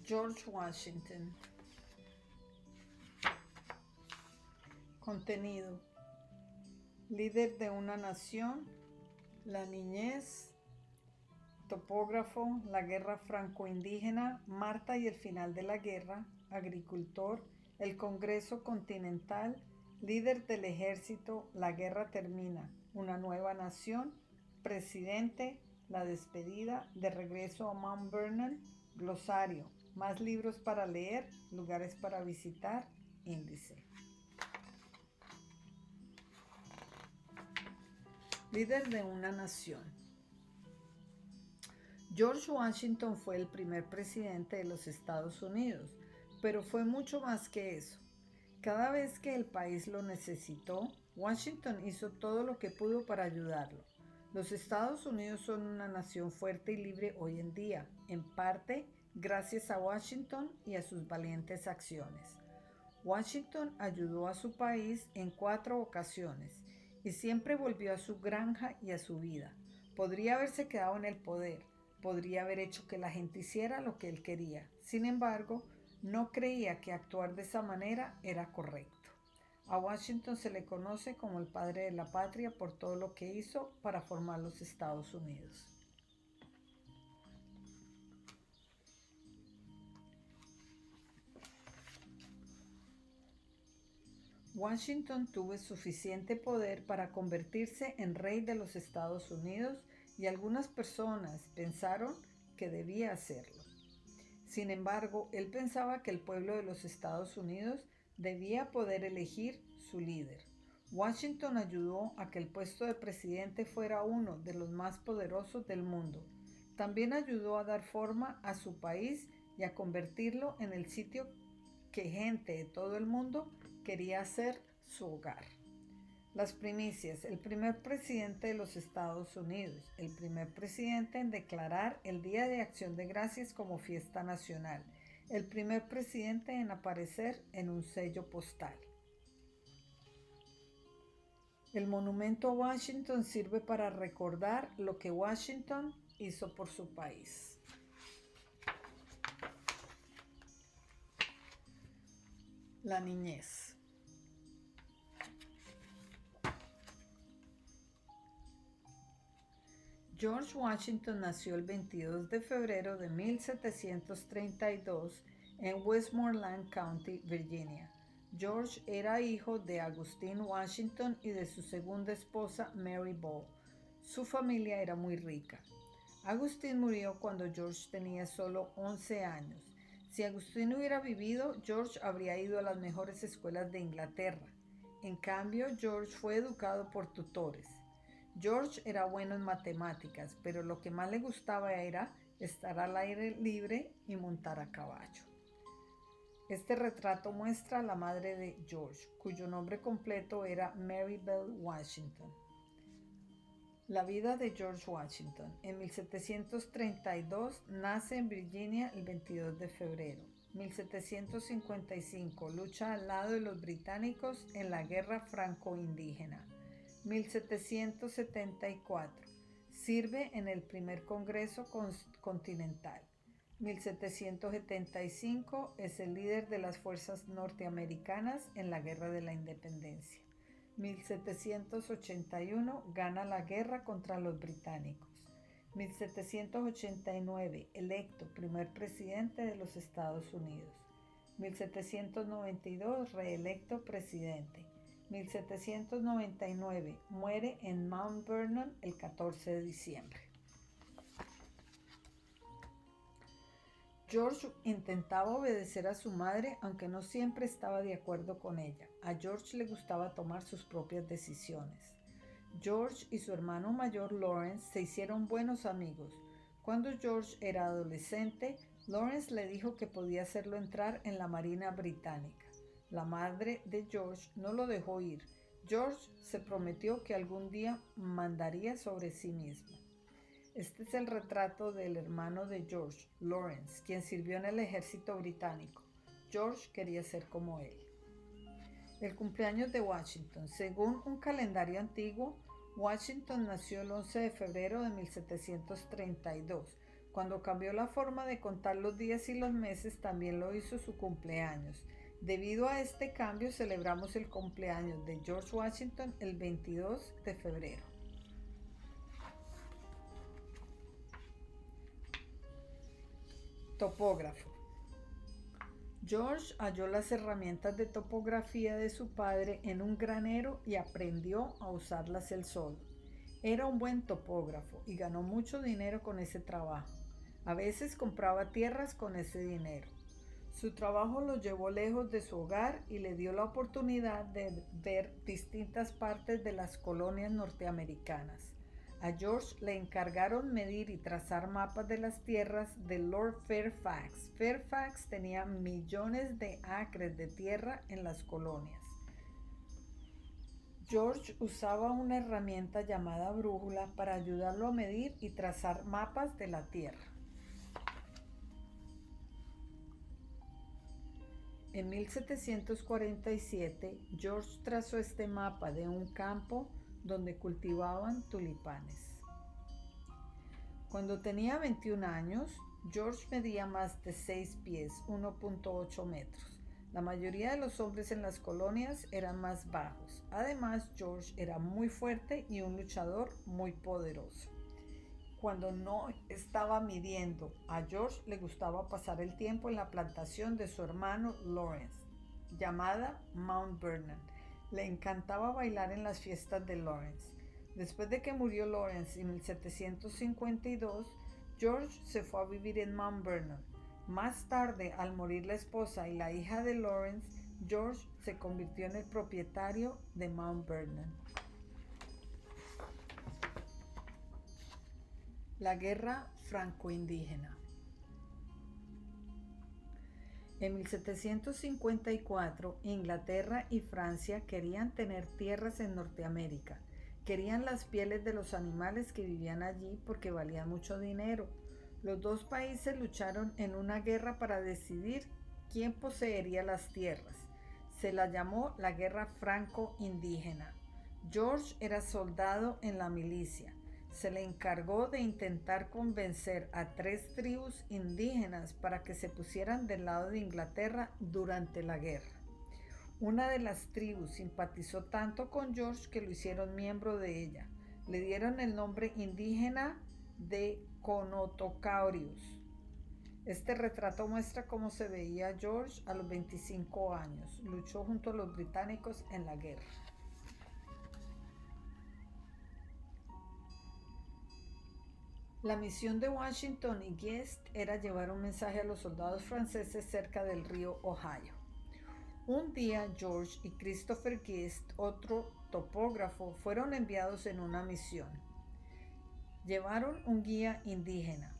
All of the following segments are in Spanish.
George Washington. Contenido: líder de una nación, la niñez, topógrafo, la guerra franco-indígena, Marta y el final de la guerra, agricultor, el Congreso Continental, líder del ejército, la guerra termina, una nueva nación, presidente, la despedida, de regreso a Mount Vernon, glosario, más libros para leer, lugares para visitar, índice. Líder de una nación. George Washington fue el primer presidente de los Estados Unidos, pero fue mucho más que eso. Cada vez que el país lo necesitó, Washington hizo todo lo que pudo para ayudarlo. Los Estados Unidos son una nación fuerte y libre hoy en día, en parte gracias a Washington y a sus valientes acciones. Washington ayudó a su país en 4 ocasiones y siempre volvió a su granja y a su vida. Podría haberse quedado en el poder, podría haber hecho que la gente hiciera lo que él quería. Sin embargo, no creía que actuar de esa manera era correcto. A Washington se le conoce como el padre de la patria por todo lo que hizo para formar los Estados Unidos. Washington tuvo suficiente poder para convertirse en rey de los Estados Unidos y algunas personas pensaron que debía hacerlo. Sin embargo, él pensaba que el pueblo de los Estados Unidos debía poder elegir su líder. Washington ayudó a que el puesto de presidente fuera uno de los más poderosos del mundo. También ayudó a dar forma a su país y a convertirlo en el sitio que gente de todo el mundo quería hacer su hogar. Las primicias: el primer presidente de los Estados Unidos, el primer presidente en declarar el Día de Acción de Gracias como fiesta nacional, el primer presidente en aparecer en un sello postal. El monumento a Washington sirve para recordar lo que Washington hizo por su país. La niñez. George Washington nació el 22 de febrero de 1732 en Westmoreland County, Virginia. George era hijo de Augustine Washington y de su segunda esposa Mary Ball. Su familia era muy rica. Agustín murió cuando George tenía solo 11 años. Si Agustín hubiera vivido, George habría ido a las mejores escuelas de Inglaterra. En cambio, George fue educado por tutores. George era bueno en matemáticas, pero lo que más le gustaba era estar al aire libre y montar a caballo. Este retrato muestra a la madre de George, cuyo nombre completo era Mary Bell Washington. La vida de George Washington. En 1732 nace en Virginia el 22 de febrero. 1755 lucha al lado de los británicos en la guerra franco-indígena. 1774 sirve en el primer Congreso Continental. 1775 es el líder de las fuerzas norteamericanas en la Guerra de la Independencia. 1781 gana la guerra contra los británicos. 1789 electo primer presidente de los Estados Unidos. 1792 reelecto presidente. 1799 muere en Mount Vernon el 14 de diciembre. George intentaba obedecer a su madre, aunque no siempre estaba de acuerdo con ella. A George le gustaba tomar sus propias decisiones. George y su hermano mayor Lawrence se hicieron buenos amigos. Cuando George era adolescente, Lawrence le dijo que podía hacerlo entrar en la Marina Británica. La madre de George no lo dejó ir. George se prometió que algún día mandaría sobre sí mismo. Este es el retrato del hermano de George, Lawrence, quien sirvió en el ejército británico. George quería ser como él. El cumpleaños de Washington. Según un calendario antiguo, Washington nació el 11 de febrero de 1732. Cuando cambió la forma de contar los días y los meses, también lo hizo su cumpleaños. Debido a este cambio, celebramos el cumpleaños de George Washington el 22 de febrero. Topógrafo. George halló las herramientas de topografía de su padre en un granero y aprendió a usarlas él solo. Era un buen topógrafo y ganó mucho dinero con ese trabajo. A veces compraba tierras con ese dinero. Su trabajo lo llevó lejos de su hogar y le dio la oportunidad de ver distintas partes de las colonias norteamericanas. A George le encargaron medir y trazar mapas de las tierras de Lord Fairfax. Fairfax tenía millones de acres de tierra en las colonias. George usaba una herramienta llamada brújula para ayudarlo a medir y trazar mapas de la tierra. En 1747, George trazó este mapa de un campo donde cultivaban tulipanes. Cuando tenía 21 años, George medía más de 6 pies, 1.8 metros. La mayoría de los hombres en las colonias eran más bajos. Además, George era muy fuerte y un luchador muy poderoso. Cuando no estaba midiendo, a George le gustaba pasar el tiempo en la plantación de su hermano Lawrence, llamada Mount Vernon. Le encantaba bailar en las fiestas de Lawrence. Después de que murió Lawrence en 1752, George se fue a vivir en Mount Vernon. Más tarde, al morir la esposa y la hija de Lawrence, George se convirtió en el propietario de Mount Vernon. La guerra franco-indígena. En 1754, Inglaterra y Francia querían tener tierras en Norteamérica. Querían las pieles de los animales que vivían allí porque valían mucho dinero. Los dos países lucharon en una guerra para decidir quién poseería las tierras. Se la llamó la guerra franco-indígena. George era soldado en la milicia. Se le encargó de intentar convencer a 3 tribus indígenas para que se pusieran del lado de Inglaterra durante la guerra. Una de las tribus simpatizó tanto con George que lo hicieron miembro de ella. Le dieron el nombre indígena de Conotocaurius. Este retrato muestra cómo se veía George a los 25 años. Luchó junto a los británicos en la guerra. La misión de Washington y Guest era llevar un mensaje a los soldados franceses cerca del río Ohio. Un día, George y Christopher Guest, otro topógrafo, fueron enviados en una misión. Llevaron un guía indígena.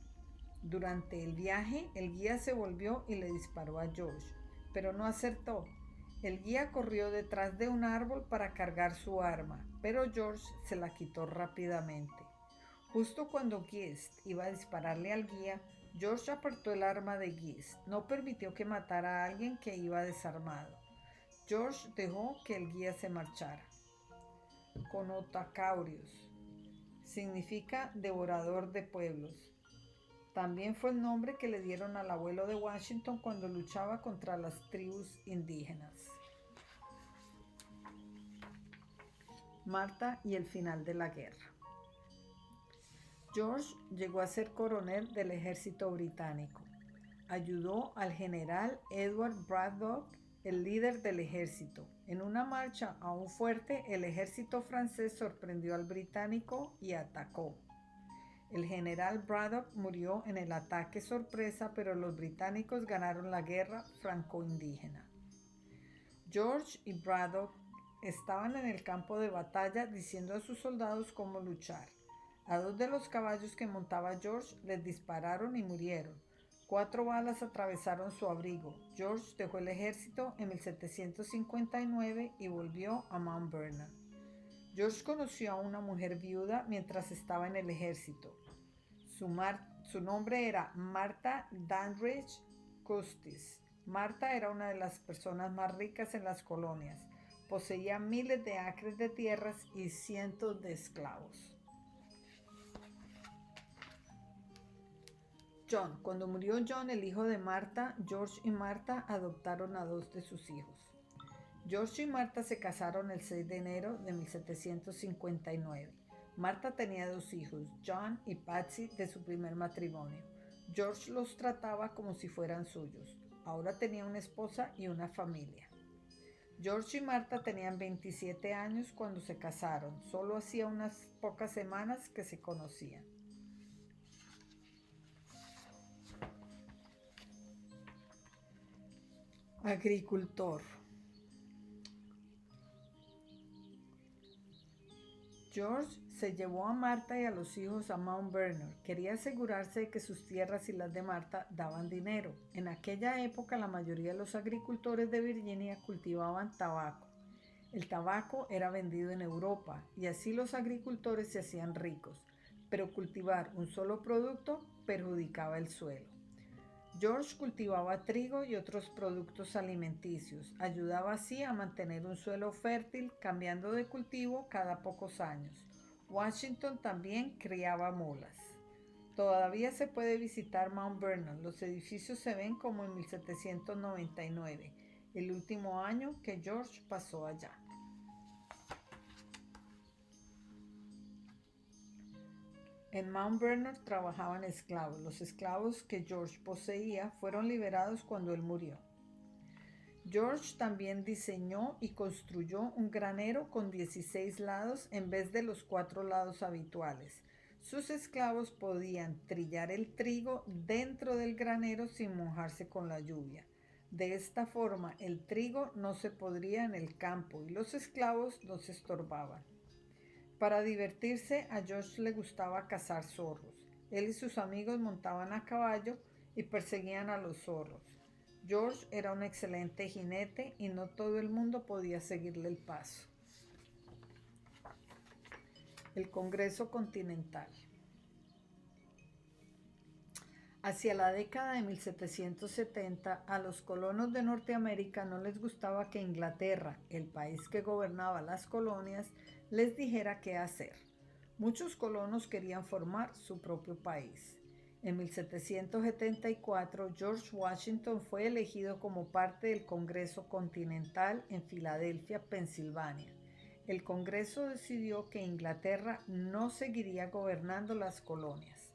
Durante el viaje, el guía se volvió y le disparó a George, pero no acertó. El guía corrió detrás de un árbol para cargar su arma, pero George se la quitó rápidamente. Justo cuando Guest iba a dispararle al guía, George apartó el arma de Guest. No permitió que matara a alguien que iba desarmado. George dejó que el guía se marchara. Conotocaurius significa devorador de pueblos. También fue el nombre que le dieron al abuelo de Washington cuando luchaba contra las tribus indígenas. Marta y el final de la guerra. George llegó a ser coronel del ejército británico. Ayudó al general Edward Braddock, el líder del ejército. En una marcha a un fuerte, el ejército francés sorprendió al británico y atacó. El general Braddock murió en el ataque sorpresa, pero los británicos ganaron la guerra franco-indígena. George y Braddock estaban en el campo de batalla diciendo a sus soldados cómo luchar. A 2 de los caballos que montaba George les dispararon y murieron. 4 balas atravesaron su abrigo. George dejó el ejército en 1759 y volvió a Mount Vernon. George conoció a una mujer viuda mientras estaba en el ejército. Su nombre era Martha Dandridge Custis. Martha era una de las personas más ricas en las colonias. Poseía miles de acres de tierras y cientos de esclavos. John. Cuando murió John, el hijo de Martha, George y Martha adoptaron a 2 de sus hijos. George y Martha se casaron el 6 de enero de 1759. Martha tenía 2 hijos, John y Patsy, de su primer matrimonio. George los trataba como si fueran suyos. Ahora tenía una esposa y una familia. George y Martha tenían 27 años cuando se casaron. Solo hacía unas pocas semanas que se conocían. Agricultor. George se llevó a Martha y a los hijos a Mount Vernon. Quería asegurarse de que sus tierras y las de Martha daban dinero. En aquella época la mayoría de los agricultores de Virginia cultivaban tabaco. El tabaco era vendido en Europa y así los agricultores se hacían ricos, pero cultivar un solo producto perjudicaba el suelo. George cultivaba trigo y otros productos alimenticios. Ayudaba así a mantener un suelo fértil, cambiando de cultivo cada pocos años. Washington también criaba mulas. Todavía se puede visitar Mount Vernon. Los edificios se ven como en 1799, el último año que George pasó allá. En Mount Vernon trabajaban esclavos. Los esclavos que George poseía fueron liberados cuando él murió. George también diseñó y construyó un granero con 16 lados en vez de los 4 lados habituales. Sus esclavos podían trillar el trigo dentro del granero sin mojarse con la lluvia. De esta forma, el trigo no se podría en el campo y los esclavos no se estorbaban. Para divertirse, a George le gustaba cazar zorros. Él y sus amigos montaban a caballo y perseguían a los zorros. George era un excelente jinete y no todo el mundo podía seguirle el paso. El Congreso Continental. Hacia la década de 1770, a los colonos de Norteamérica no les gustaba que Inglaterra, el país que gobernaba las colonias, les dijera qué hacer. Muchos colonos querían formar su propio país. En 1774, George Washington fue elegido como parte del Congreso Continental en Filadelfia, Pensilvania. El Congreso decidió que Inglaterra no seguiría gobernando las colonias.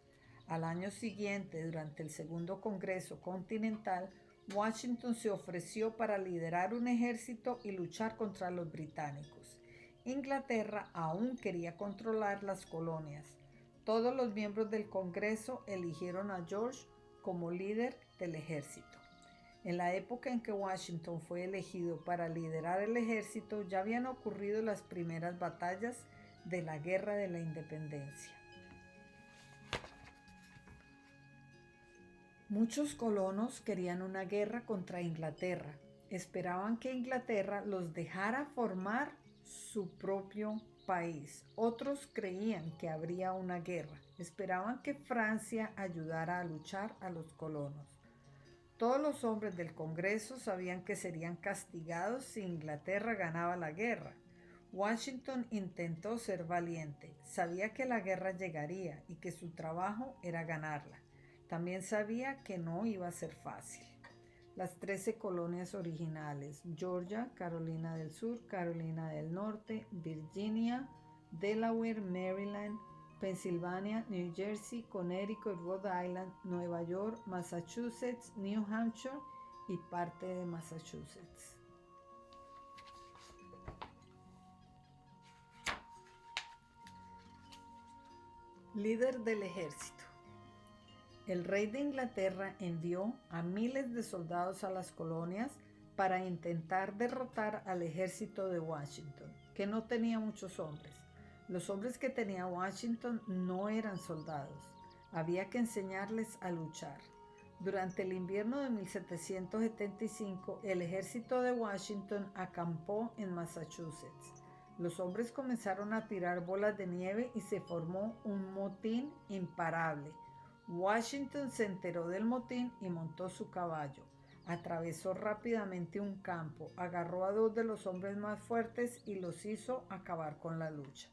Al año siguiente, durante el Segundo Congreso Continental, Washington se ofreció para liderar un ejército y luchar contra los británicos. Inglaterra aún quería controlar las colonias. Todos los miembros del Congreso eligieron a George como líder del ejército. En la época en que Washington fue elegido para liderar el ejército, ya habían ocurrido las primeras batallas de la Guerra de la Independencia. Muchos colonos querían una guerra contra Inglaterra. Esperaban que Inglaterra los dejara formar su propio país. Otros creían que habría una guerra. Esperaban que Francia ayudara a luchar a los colonos. Todos los hombres del Congreso sabían que serían castigados si Inglaterra ganaba la guerra. Washington intentó ser valiente. Sabía que la guerra llegaría y que su trabajo era ganarla. También sabía que no iba a ser fácil. Las 13 colonias originales: Georgia, Carolina del Sur, Carolina del Norte, Virginia, Delaware, Maryland, Pensilvania, New Jersey, Connecticut, Rhode Island, Nueva York, Massachusetts, New Hampshire y parte de Massachusetts. Líder del ejército. El rey de Inglaterra envió a miles de soldados a las colonias para intentar derrotar al ejército de Washington, que no tenía muchos hombres. Los hombres que tenía Washington no eran soldados. Había que enseñarles a luchar. Durante el invierno de 1775, el ejército de Washington acampó en Massachusetts. Los hombres comenzaron a tirar bolas de nieve y se formó un motín imparable. Washington se enteró del motín y montó su caballo. Atravesó rápidamente un campo, agarró a 2 de los hombres más fuertes y los hizo acabar con la lucha.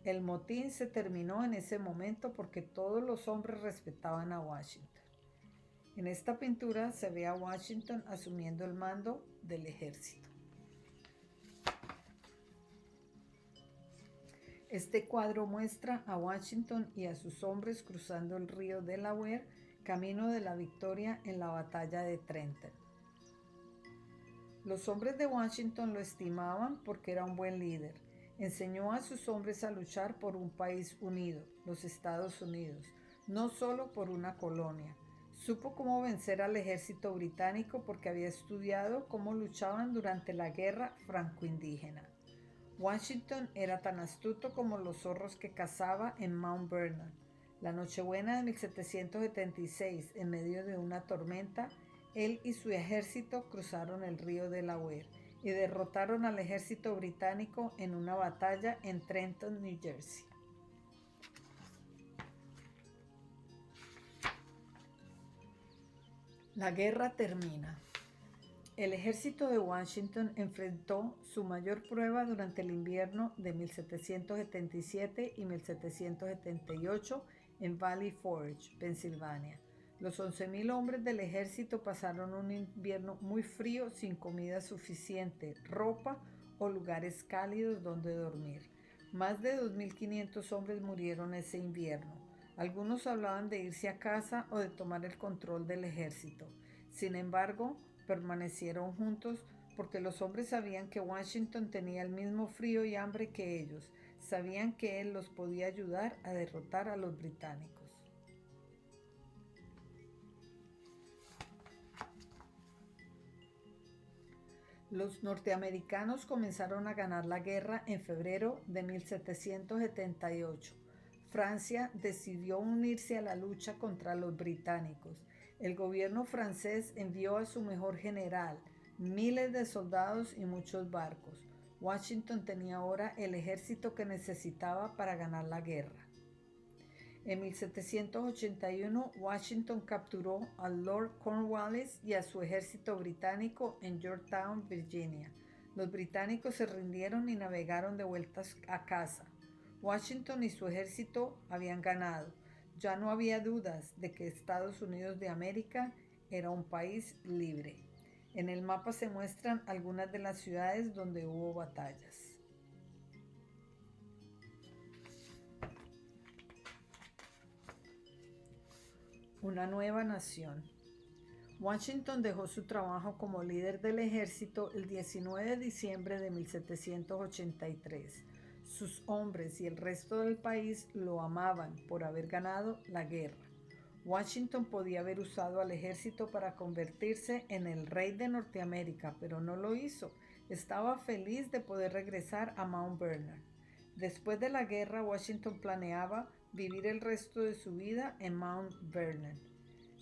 El motín se terminó en ese momento porque todos los hombres respetaban a Washington. En esta pintura se ve a Washington asumiendo el mando del ejército. Este cuadro muestra a Washington y a sus hombres cruzando el río Delaware, camino de la victoria en la batalla de Trenton. Los hombres de Washington lo estimaban porque era un buen líder. Enseñó a sus hombres a luchar por un país unido, los Estados Unidos, no solo por una colonia. Supo cómo vencer al ejército británico porque había estudiado cómo luchaban durante la guerra franco-indígena. Washington era tan astuto como los zorros que cazaba en Mount Vernon. La Nochebuena de 1776, en medio de una tormenta, él y su ejército cruzaron el río Delaware y derrotaron al ejército británico en una batalla en Trenton, New Jersey. La guerra termina. El ejército de Washington enfrentó su mayor prueba durante el invierno de 1777 y 1778 en Valley Forge, Pensilvania. Los 11,000 hombres del ejército pasaron un invierno muy frío sin comida suficiente, ropa o lugares cálidos donde dormir. Más de 2,500 hombres murieron ese invierno. Algunos hablaban de irse a casa o de tomar el control del ejército. Sin embargo, permanecieron juntos porque los hombres sabían que Washington tenía el mismo frío y hambre que ellos. Sabían que él los podía ayudar a derrotar a los británicos. Los norteamericanos comenzaron a ganar la guerra en febrero de 1778. Francia decidió unirse a la lucha contra los británicos. El gobierno francés envió a su mejor general, miles de soldados y muchos barcos. Washington tenía ahora el ejército que necesitaba para ganar la guerra. En 1781, Washington capturó a Lord Cornwallis y a su ejército británico en Yorktown, Virginia. Los británicos se rindieron y navegaron de vuelta a casa. Washington y su ejército habían ganado. Ya no había dudas de que Estados Unidos de América era un país libre. En el mapa se muestran algunas de las ciudades donde hubo batallas. Una nueva nación. Washington dejó su trabajo como líder del ejército el 19 de diciembre de 1783. Sus hombres y el resto del país lo amaban por haber ganado la guerra. Washington podía haber usado al ejército para convertirse en el rey de Norteamérica, pero no lo hizo. Estaba feliz de poder regresar a Mount Vernon. Después de la guerra, Washington planeaba vivir el resto de su vida en Mount Vernon.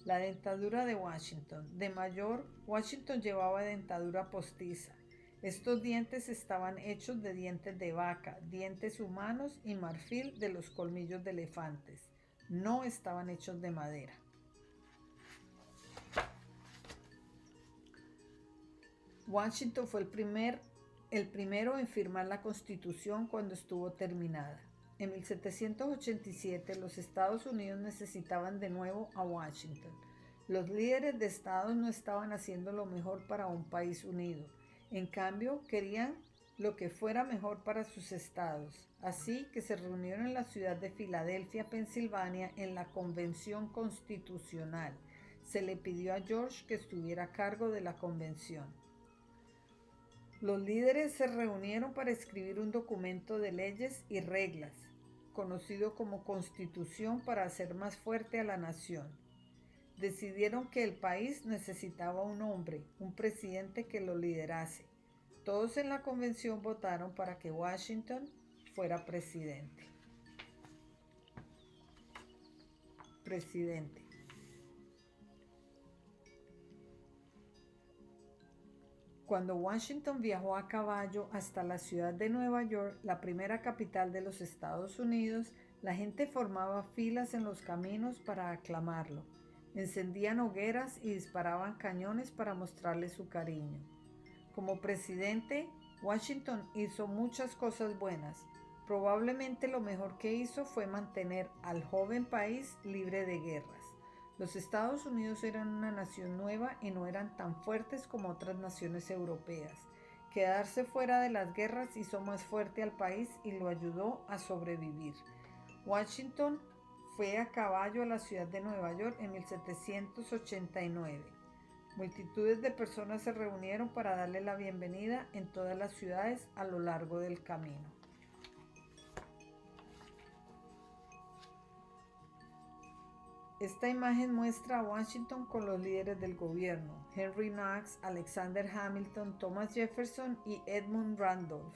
La dentadura de Washington. De mayor, Washington llevaba dentadura postiza. Estos dientes estaban hechos de dientes de vaca, dientes humanos y marfil de los colmillos de elefantes. No estaban hechos de madera. Washington fue el primero en firmar la Constitución cuando estuvo terminada. En 1787 los Estados Unidos necesitaban de nuevo a Washington. Los líderes de estados no estaban haciendo lo mejor para un país unido. En cambio, querían lo que fuera mejor para sus estados. Así que se reunieron en la ciudad de Filadelfia, Pensilvania, en la Convención Constitucional. Se le pidió a George que estuviera a cargo de la convención. Los líderes se reunieron para escribir un documento de leyes y reglas, conocido como Constitución, para hacer más fuerte a la nación. Decidieron que el país necesitaba un hombre, un presidente que lo liderase. Todos en la convención votaron para que Washington fuera presidente. Cuando Washington viajó a caballo hasta la ciudad de Nueva York, la primera capital de los Estados Unidos, la gente formaba filas en los caminos para aclamarlo. Encendían hogueras y disparaban cañones para mostrarle su cariño. Como presidente, Washington hizo muchas cosas buenas. Probablemente lo mejor que hizo fue mantener al joven país libre de guerras. Los Estados Unidos eran una nación nueva y no eran tan fuertes como otras naciones europeas. Quedarse fuera de las guerras hizo más fuerte al país y lo ayudó a sobrevivir. Washington fue a caballo a la ciudad de Nueva York en 1789. Multitudes de personas se reunieron para darle la bienvenida en todas las ciudades a lo largo del camino. Esta imagen muestra a Washington con los líderes del gobierno: Henry Knox, Alexander Hamilton, Thomas Jefferson y Edmund Randolph.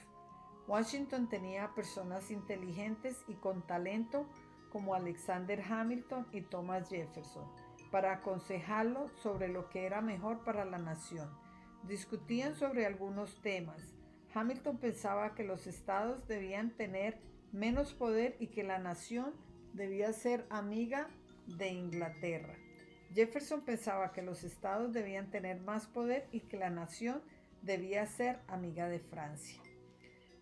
Washington tenía personas inteligentes y con talento como Alexander Hamilton y Thomas Jefferson para aconsejarlo sobre lo que era mejor para la nación. Discutían sobre algunos temas. Hamilton pensaba que los estados debían tener menos poder y que la nación debía ser amiga de Inglaterra. Jefferson pensaba que los estados debían tener más poder y que la nación debía ser amiga de Francia.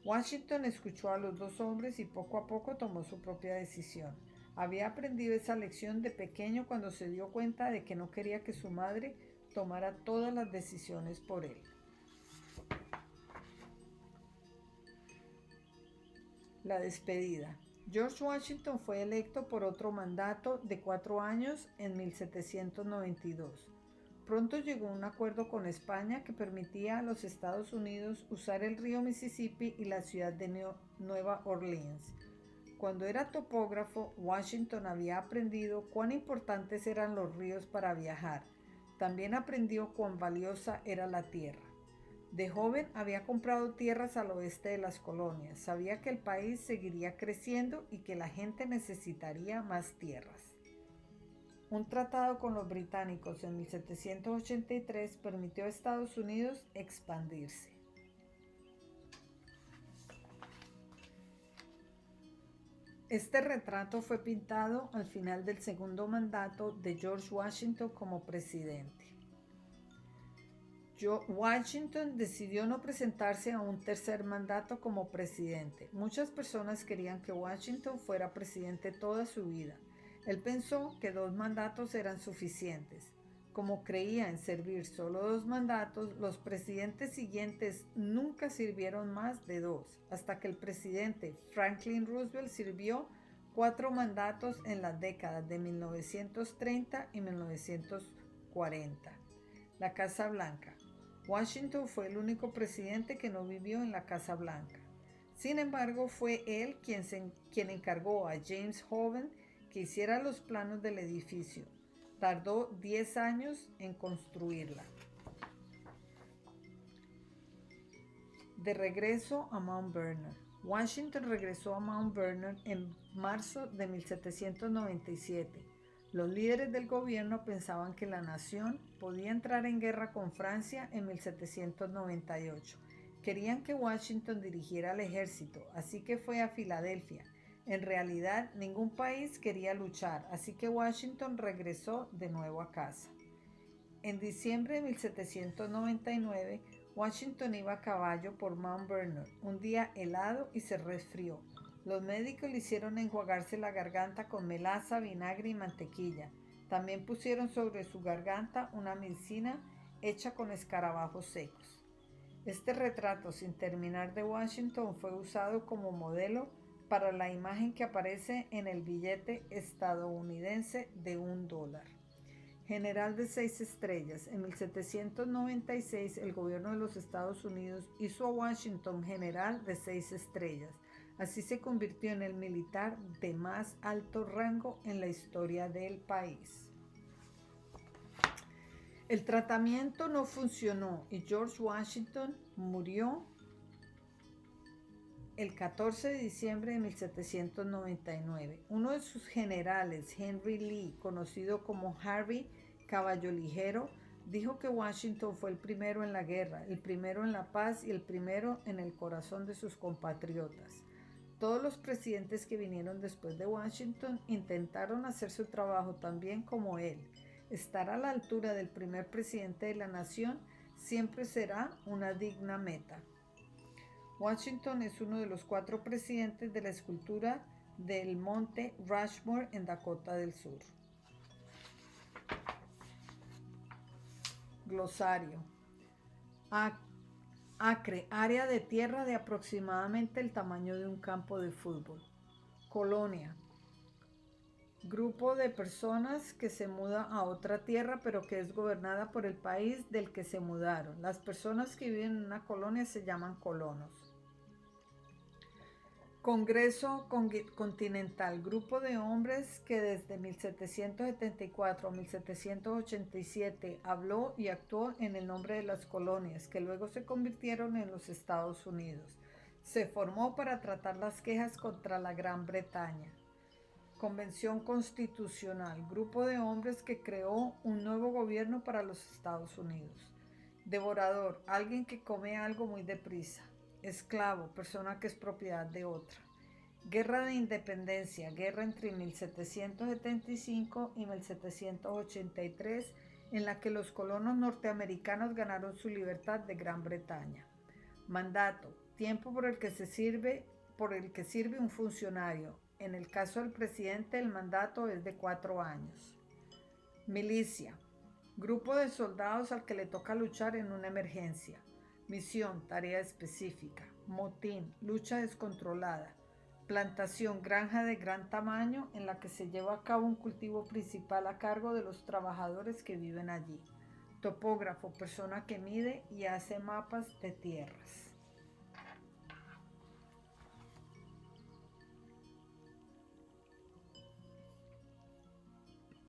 Washington escuchó a los dos hombres y poco a poco tomó su propia decisión. Había aprendido esa lección de pequeño cuando se dio cuenta de que no quería que su madre tomara todas las decisiones por él. La despedida. George Washington fue electo por otro mandato de 4 años en 1792. Pronto llegó un acuerdo con España que permitía a los Estados Unidos usar el río Mississippi y la ciudad de Nueva Orleans. Cuando era topógrafo, Washington había aprendido cuán importantes eran los ríos para viajar. También aprendió cuán valiosa era la tierra. De joven había comprado tierras al oeste de las colonias. Sabía que el país seguiría creciendo y que la gente necesitaría más tierras. Un tratado con los británicos en 1783 permitió a Estados Unidos expandirse. Este retrato fue pintado al final del segundo mandato de George Washington como presidente. Washington decidió no presentarse a un tercer mandato como presidente. Muchas personas querían que Washington fuera presidente toda su vida. Él pensó que 2 mandatos eran suficientes. Como creía en servir solo 2 mandatos, los presidentes siguientes nunca sirvieron más de 2, hasta que el presidente Franklin Roosevelt sirvió 4 mandatos en las décadas de 1930 y 1940. La Casa Blanca. Washington fue el único presidente que no vivió en la Casa Blanca. Sin embargo, fue él quien encargó a James Hoven que hiciera los planos del edificio. Tardó 10 años en construirla. De regreso a Mount Vernon. Washington regresó a Mount Vernon en marzo de 1797. Los líderes del gobierno pensaban que la nación podía entrar en guerra con Francia en 1798. Querían que Washington dirigiera el ejército, así que fue a Filadelfia. En realidad, ningún país quería luchar, así que Washington regresó de nuevo a casa. En diciembre de 1799, Washington iba a caballo por Mount Vernon, un día helado, y se resfrió. Los médicos le hicieron enjuagarse la garganta con melaza, vinagre y mantequilla. También pusieron sobre su garganta una medicina hecha con escarabajos secos. Este retrato sin terminar de Washington fue usado como modelo para la imagen que aparece en el billete estadounidense de $1. General de 6 estrellas. En 1796 el gobierno de los Estados Unidos hizo a Washington general de 6 estrellas. Así se convirtió en el militar de más alto rango en la historia del país. El tratamiento no funcionó y George Washington murió el 14 de diciembre de 1799. Uno de sus generales, Henry Lee, conocido como Harry Caballo Ligero, dijo que Washington fue el primero en la guerra, el primero en la paz y el primero en el corazón de sus compatriotas. Todos los presidentes que vinieron después de Washington intentaron hacer su trabajo tan bien como él. Estar a la altura del primer presidente de la nación siempre será una digna meta. Washington es uno de los 4 presidentes de la escultura del monte Rushmore en Dakota del Sur. Glosario. Acre, área de tierra de aproximadamente el tamaño de un campo de fútbol. Colonia, grupo de personas que se muda a otra tierra pero que es gobernada por el país del que se mudaron. Las personas que viven en una colonia se llaman colonos. Congreso Continental, grupo de hombres que desde 1774 a 1787 habló y actuó en el nombre de las colonias, que luego se convirtieron en los Estados Unidos. Se formó para tratar las quejas contra la Gran Bretaña. Convención Constitucional, grupo de hombres que creó un nuevo gobierno para los Estados Unidos. Devorador, alguien que come algo muy deprisa. Esclavo, persona que es propiedad de otra. Guerra de Independencia, guerra entre 1775 y 1783, en la que los colonos norteamericanos ganaron su libertad de Gran Bretaña. Mandato, tiempo por el que sirve un funcionario. En el caso del presidente, el mandato es de 4 años. Milicia, grupo de soldados al que le toca luchar en una emergencia. Misión, tarea específica. Motín, lucha descontrolada. Plantación, granja de gran tamaño en la que se lleva a cabo un cultivo principal a cargo de los trabajadores que viven allí. Topógrafo, persona que mide y hace mapas de tierras.